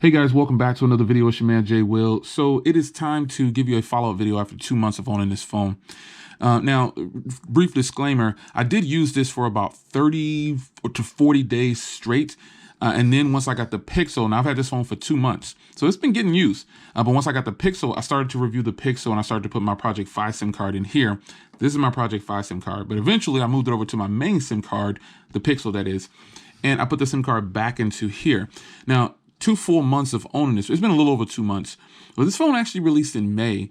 Hey guys, welcome back to another video. It's your man Jay Will. So it is time to give you a follow-up video after 2 months of owning this phone. Now, brief disclaimer, I did use this for about 30 to 40 days straight. And then once I got the Pixel, and I've had this phone for 2 months, so it's been getting used. But once I got the Pixel, I started to review the Pixel and I started to put my Project Fi SIM card in here. This is my Project Fi SIM card, but eventually I moved it over to my main SIM card, the Pixel that is, and I put the SIM card back into here. Now, 2 full months of owning this. It's been a little over 2 months. But this phone actually released in May,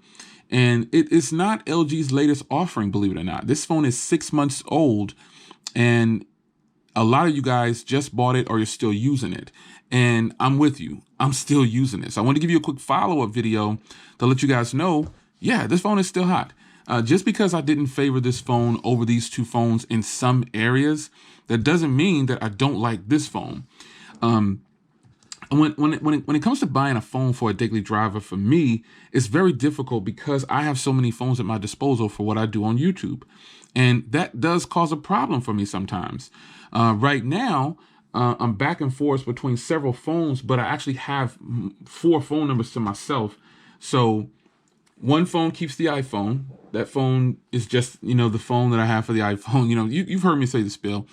and it is not LG's latest offering, believe it or not. This phone is 6 months old, and a lot of you guys just bought it or you're still using it. And I'm with you. I'm still using it. So I want to give you a quick follow-up video to let you guys know, yeah, this phone is still hot. Just because I didn't favor this phone over these 2 phones in some areas, that doesn't mean that I don't like this phone. When it comes to buying a phone for a daily driver, for me, it's very difficult because I have so many phones at my disposal for what I do on YouTube. And that does cause a problem for me sometimes. Right now, I'm back and forth between several phones, but I actually have 4 phone numbers to myself. So one phone keeps the iPhone. That phone is just, the phone that I have for the iPhone. You've heard me say the spiel.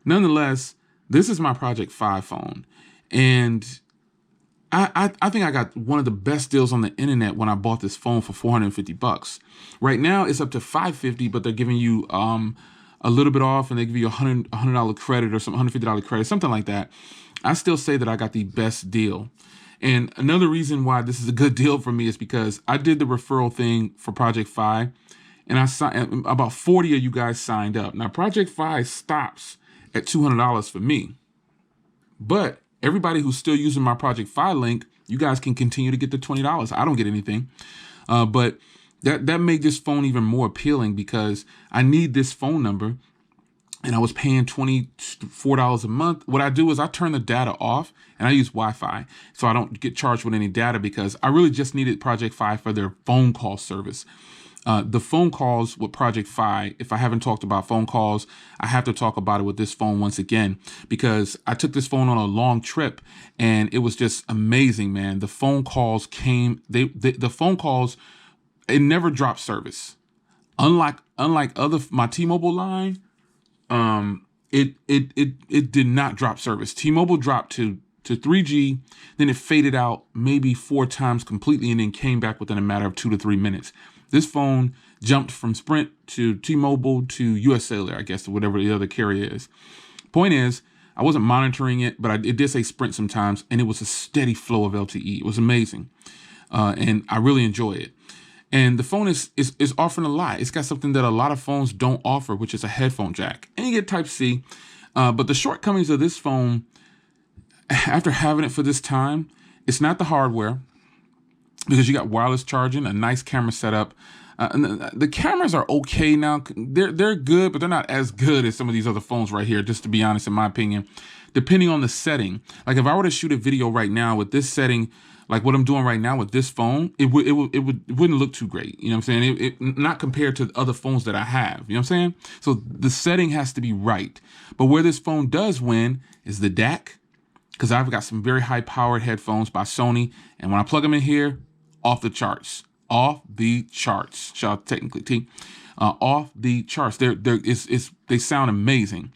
Nonetheless, this is my Project Fi phone. And I think I got one of the best deals on the internet when I bought this phone for $450. Right now it's up to $550, but they're giving you a little bit off, and they give you a $100 credit or some $150 credit, something like that. I still say that I got the best deal. And another reason why this is a good deal for me is because I did the referral thing for Project Fi, and I signed about 40 of you guys signed up. Now Project Fi stops at $200 for me, but everybody who's still using my Project Fi link, you guys can continue to get the $20. I don't get anything. But that made this phone even more appealing because I need this phone number, and I was paying $24 a month. What I do is I turn the data off and I use Wi-Fi, so I don't get charged with any data because I really just needed Project Fi for their phone call service. The phone calls with Project Fi, if I haven't talked about phone calls, I have to talk about it with this phone once again, because I took this phone on a long trip and it was just amazing, man. The phone calls came, the phone calls, it never dropped service. Unlike my T-Mobile line, it did not drop service. T-Mobile dropped to 3G, then it faded out maybe 4 times completely and then came back within a matter of 2 to 3 minutes. This phone jumped from Sprint to T-Mobile to US Cellular, I guess, or whatever the other carrier is. Point is, I wasn't monitoring it, but it did say Sprint sometimes, and it was a steady flow of LTE. It was amazing, and I really enjoy it. And the phone is offering a lot. It's got something that a lot of phones don't offer, which is a headphone jack. And you get Type-C, but the shortcomings of this phone, after having it for this time, it's not the hardware, because you got wireless charging, a nice camera setup. And the cameras are okay now. They're good, but they're not as good as some of these other phones right here, just to be honest, in my opinion, depending on the setting. Like if I were to shoot a video right now with this setting, like what I'm doing right now with this phone, it wouldn't look too great. You know what I'm saying? Not compared to other phones that I have. You know what I'm saying? So the setting has to be right. But where this phone does win is the DAC, because I've got some very high powered headphones by Sony. And when I plug them in here, off the charts. Off the charts. Shall I technically T? Off the charts. They sound amazing.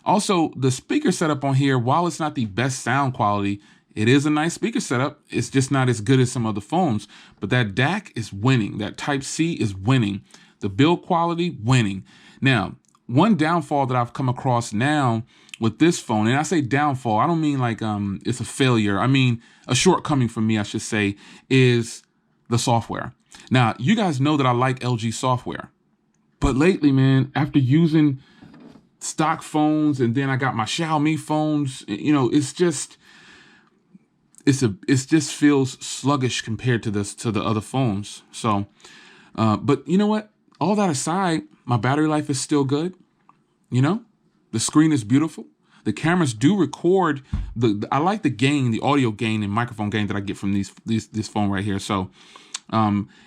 Also, the speaker setup on here, while it's not the best sound quality, it is a nice speaker setup. It's just not as good as some other phones. But that DAC is winning. That Type-C is winning. The build quality, winning. Now, one downfall that I've come across now with this phone, and I say downfall, I don't mean like it's a failure. I mean a shortcoming for me, I should say, is the software. Now, you guys know that I like LG software, but lately, man, after using stock phones and then I got my Xiaomi phones, it just feels sluggish compared to the other phones. So, but you know what? All that aside, my battery life is still good. The screen is beautiful. The cameras do record. I like the gain, the audio gain and microphone gain that I get from this phone right here. So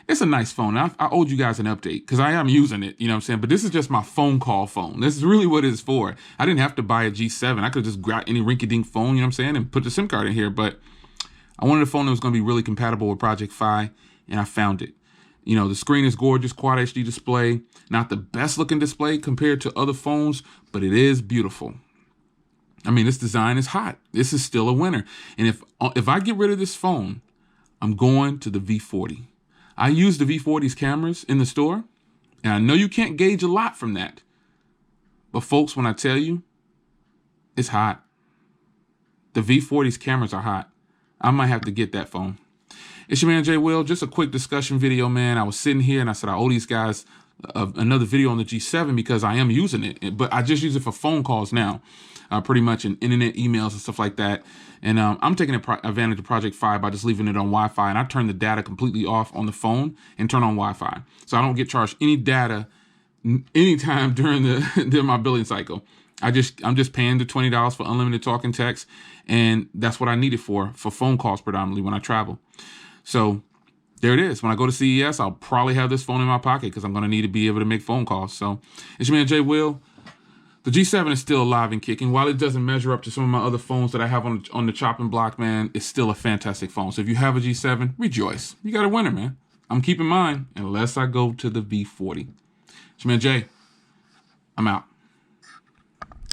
it's a nice phone. I owed you guys an update because I am using it, you know what I'm saying? But this is just my phone call phone. This is really what it's for. I didn't have to buy a G7. I could just grab any rinky-dink phone, you know what I'm saying, and put the SIM card in here. But I wanted a phone that was going to be really compatible with Project Fi, and I found it. You know, the screen is gorgeous, Quad HD display. Not the best looking display compared to other phones, but it is beautiful. I mean, this design is hot. This is still a winner. And if I get rid of this phone, I'm going to the V40. I use the V40's cameras in the store, and I know you can't gauge a lot from that. But folks, when I tell you, it's hot. The V40's cameras are hot. I might have to get that phone. It's your man, Jay Will. Just a quick discussion video, man. I was sitting here and I said, I owe these guys another video on the G7 because I am using it. But I just use it for phone calls now, pretty much, and internet emails and stuff like that. And I'm taking advantage of Project Fi by just leaving it on Wi-Fi. And I turn the data completely off on the phone and turn on Wi-Fi. So I don't get charged any data anytime during my billing cycle. I'm just paying the $20 for unlimited talk and text, and that's what I need it for phone calls predominantly when I travel. So there it is. When I go to CES, I'll probably have this phone in my pocket because I'm going to need to be able to make phone calls. So it's your man, Jay Will. The G7 is still alive and kicking. While it doesn't measure up to some of my other phones that I have on the chopping block, man, it's still a fantastic phone. So if you have a G7, rejoice. You got a winner, man. I'm keeping mine unless I go to the V40. It's your man, Jay. I'm out.